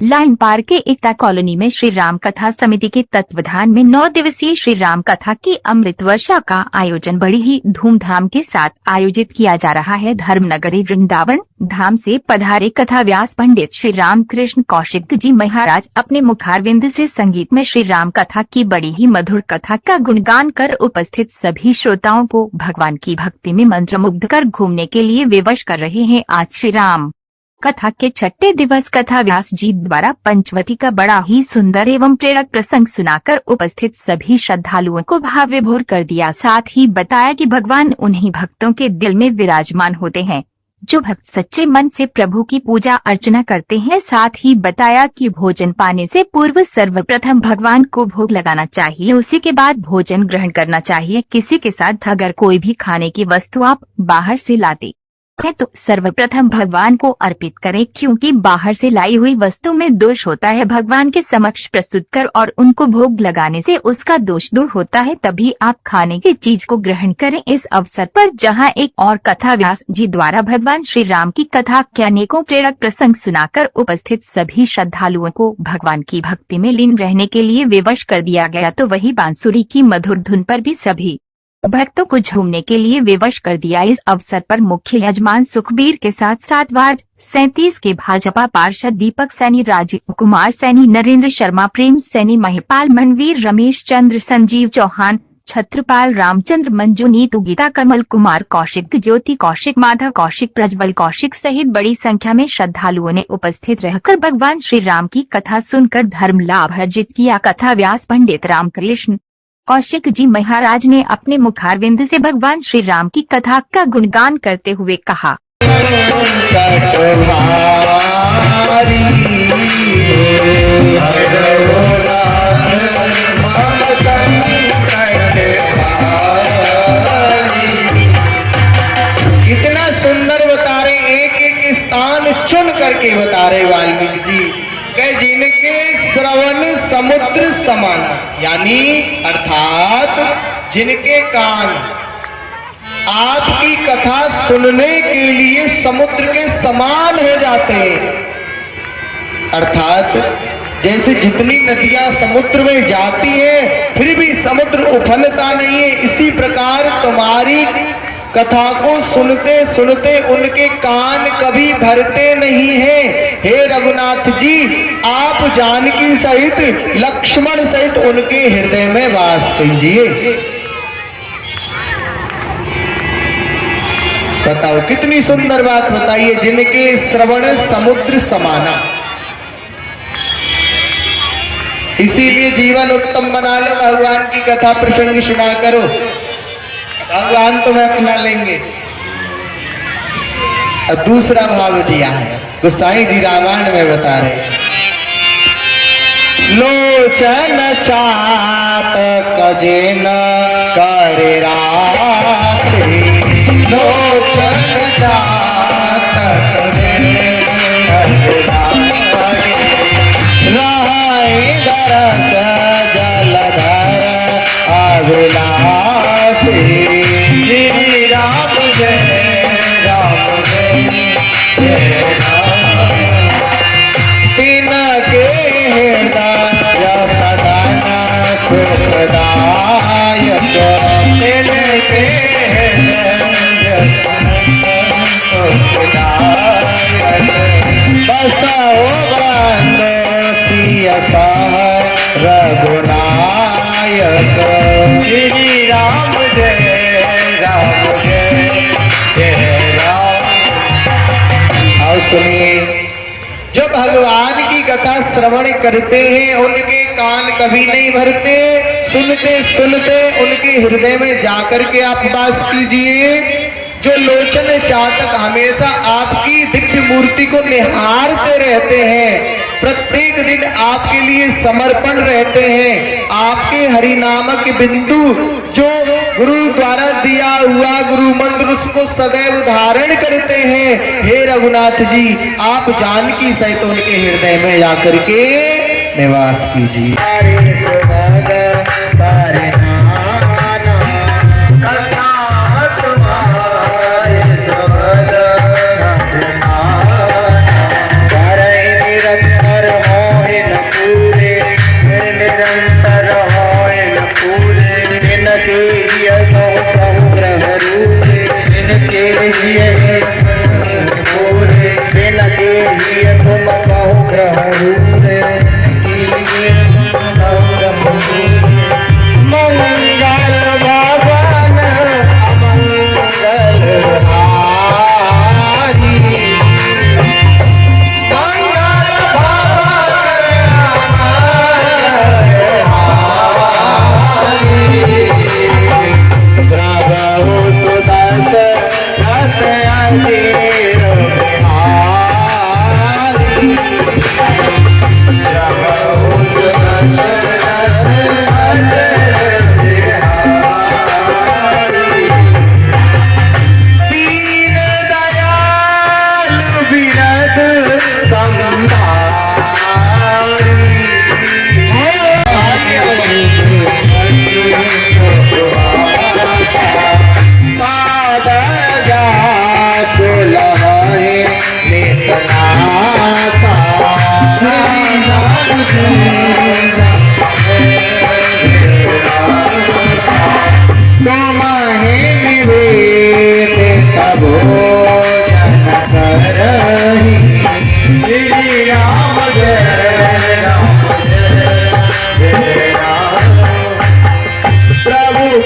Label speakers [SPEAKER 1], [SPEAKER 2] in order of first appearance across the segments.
[SPEAKER 1] Line पार के एकता colony में श्री राम कथा समिति के तत्वाधान में 9 दिवसीय श्री राम कथा की अमृत वर्षा का आयोजन बड़ी ही धूमधाम के साथ आयोजित किया जा रहा है। धर्मनगरी वृंदावन धाम से पधारे कथा व्यास पंडित श्री रामकृष्ण कौशिक जी महाराज अपने मुखारविंद से संगीत में श्री राम कथा की बड़ी ही मधुर कथा का गुणगान कर उपस्थित सभी श्रोताओं को भगवान की भक्ति में मंत्रमुग्ध कर घूमने के लिए विवश कर रहे हैं। आज श्री राम कथा के छठे दिवस कथा व्यास जी द्वारा पंचवटी का बड़ा ही सुंदर एवं प्रेरक प्रसंग सुनाकर उपस्थित सभी श्रद्धालुओं को भाव विभोर कर दिया। साथ ही बताया कि भगवान उन्हीं भक्तों के दिल में विराजमान होते हैं जो भक्त सच्चे मन से प्रभु की पूजा अर्चना करते हैं। साथ ही बताया कि भोजन पाने से पूर्व सर्वप्रथम भगवान को भोग लगाना चाहिए, उसी के बाद भोजन ग्रहण करना चाहिए। किसी के साथ अगर कोई भी खाने की वस्तु आप बाहर से लाते है तो सर्वप्रथम भगवान को अर्पित करें, क्योंकि बाहर से लाई हुई वस्तु में दोष होता है। भगवान के समक्ष प्रस्तुत कर और उनको भोग लगाने से उसका दोष दूर होता है, तभी आप खाने की चीज को ग्रहण करें। इस अवसर पर जहां एक और कथा व्यास जी द्वारा भगवान श्री राम की कथा के अनेकों प्रेरक प्रसंग सुनाकर उपस्थित सभी श्रद्धालुओं को भगवान की भक्ति में लीन रहने के लिए विवश कर दिया गया, तो वही बांसुरी की मधुर धुन पर भी सभी भक्तों को झूमने के लिए विवश कर दिया। इस अवसर पर मुख्य यजमान सुखबीर के साथ वार्ड 37 के भाजपा पार्षद दीपक सैनी, राजीव कुमार सैनी, नरेंद्र शर्मा, प्रेम सैनी, महिपाल, मनवीर, रमेश चंद्र, संजीव चौहान, छत्रपाल, रामचंद्र, मंजू, नीतू, गीता, कमल कुमार कौशिक, ज्योति कौशिक, माधव कौशिक, प्रज्वल कौशिक सहित बड़ी संख्या में श्रद्धालुओं ने उपस्थित रहकर भगवान श्री राम की कथा सुनकर धर्म लाभ अर्जित किया। कथा व्यास पंडित रामकृष्ण कौशिक जी महाराज ने अपने मुखारविंद से भगवान श्री राम की कथा का गुणगान करते हुए कहा,
[SPEAKER 2] इतना सुंदर बता रहे, एक एक स्थान चुन करके बता रहे वाल्मीकि जी के जिनके श्रवण समुद्र समान, यानी अर्थात जिनके कान आपकी कथा सुनने के लिए समुद्र के समान हो जाते हैं। अर्थात जैसे जितनी नदियां समुद्र में जाती है फिर भी समुद्र उफलता नहीं है, इसी प्रकार तुम्हारी कथा को सुनते सुनते उनके कान कभी भरते नहीं हैं। हे रघुनाथ जी, आप जानकी सहित लक्ष्मण सहित उनके हृदय में वास कीजिए। बताओ कितनी सुंदर बात बताइए, जिनके श्रवण समुद्र समाना। इसीलिए जीवन उत्तम बना लो, भगवान की कथा प्रसंग सुना करो, भगवान तुम्हें अपना लेंगे। और दूसरा भाव दिया है गोसाई जी रामायण में बता रहे, लोचन चात कजेन करे राखे, लोचन चात कजेन करे राखे, रहाई दरस जलधर अभिलाषी, श्री राम जय राम जय राम, तिनके हृदय सदन सुखदायक, तिनके हृदय सुखदायक, बसो बंद सिय रघुनायक, श्री राम जय राम जय राम। और सुनिए, जो भगवान की कथा श्रवण करते हैं उनके कान कभी नहीं भरते, सुनते सुनते उनके हृदय में जाकर के आप वास कीजिए। जो लोचन चातक हमेशा आपकी दिव्य मूर्ति को निहारते रहते हैं, प्रत्येक दिन आपके लिए समर्पण रहते हैं, आपके हरि नामक बिंदु जो गुरु द्वारा दिया हुआ गुरु मंत्र उसको सदैव धारण करते हैं। हे रघुनाथ जी, आप जानकी सहित उनके हृदय में जाकर के निवास कीजिए। निरंतर हो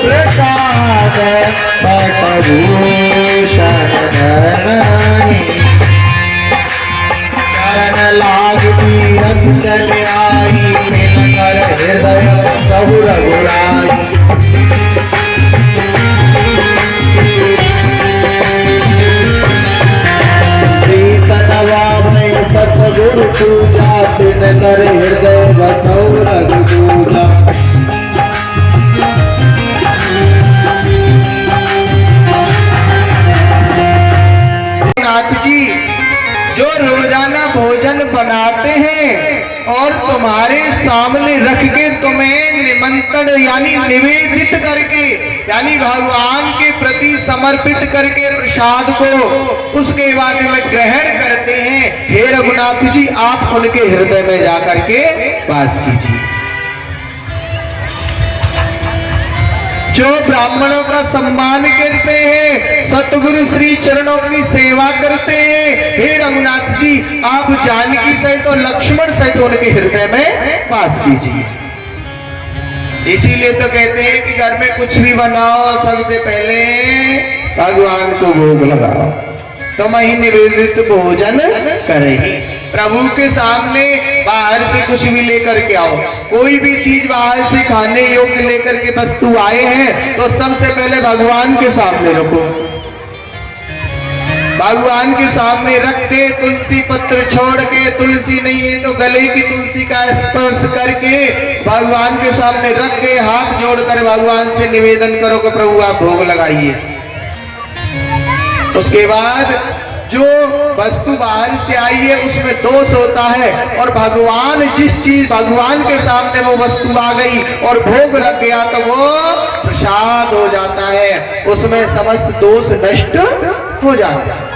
[SPEAKER 2] प्रसाद पटभूषण धरणी चरण लागती अंचल आई मिल कर हृदय सहु रघुराई श्री सनवा भय सतगुरु पूजा तिन कर हृदय बसौ रघुपूजा नाथ जी जो रोजाना भोजन बनाते हैं और तुम्हारे सामने रख के तुम्हें निमंत्रण यानी निवेदित करके यानी भगवान के प्रति समर्पित करके प्रसाद को उसके बाद में ग्रहण करते हैं। हे रघुनाथ जी आप उनके हृदय में जाकर के वास कीजिए। जो ब्राह्मणों का सम्मान करते हैं, सतगुरु श्री चरणों की सेवा करते हैं, हे रघुनाथ जी आप जानकी सहित और लक्ष्मण सहित उनके हृदय में वास कीजिए। इसीलिए तो कहते हैं कि घर में कुछ भी बनाओ सबसे पहले भगवान को भोग लगाओ तो वही निवेदित भोजन करेगी। प्रभु के सामने बाहर से कुछ भी लेकर के आओ, कोई भी चीज बाहर से खाने योग्य लेकर के वस्तु आए हैं तो सबसे पहले भगवान के सामने रखो। भगवान के सामने रख के तुलसी पत्र छोड़ के, तुलसी नहीं है तो गले की तुलसी का स्पर्श करके भगवान के सामने रख के हाथ जोड़कर भगवान से निवेदन करो कि प्रभु आप भोग लगाइए। उसके बाद जो वस्तु बाहर से आई है उसमें दोष होता है और भगवान जिस चीज भगवान के सामने वो वस्तु आ गई और भोग लग गया तो वो प्रसाद हो जाता है, उसमें समस्त दोष नष्ट हो जाता है।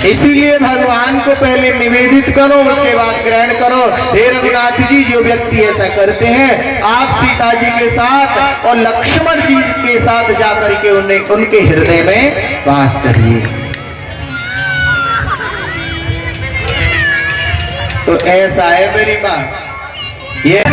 [SPEAKER 2] इसीलिए भगवान को पहले निवेदित करो उसके बाद ग्रहण करो। हे रघुनाथ जी जो व्यक्ति ऐसा करते हैं आप सीता जी के साथ और लक्ष्मण जी के साथ जाकर के उनके हृदय में वास करिए। तो ऐसा है मेरी मां ये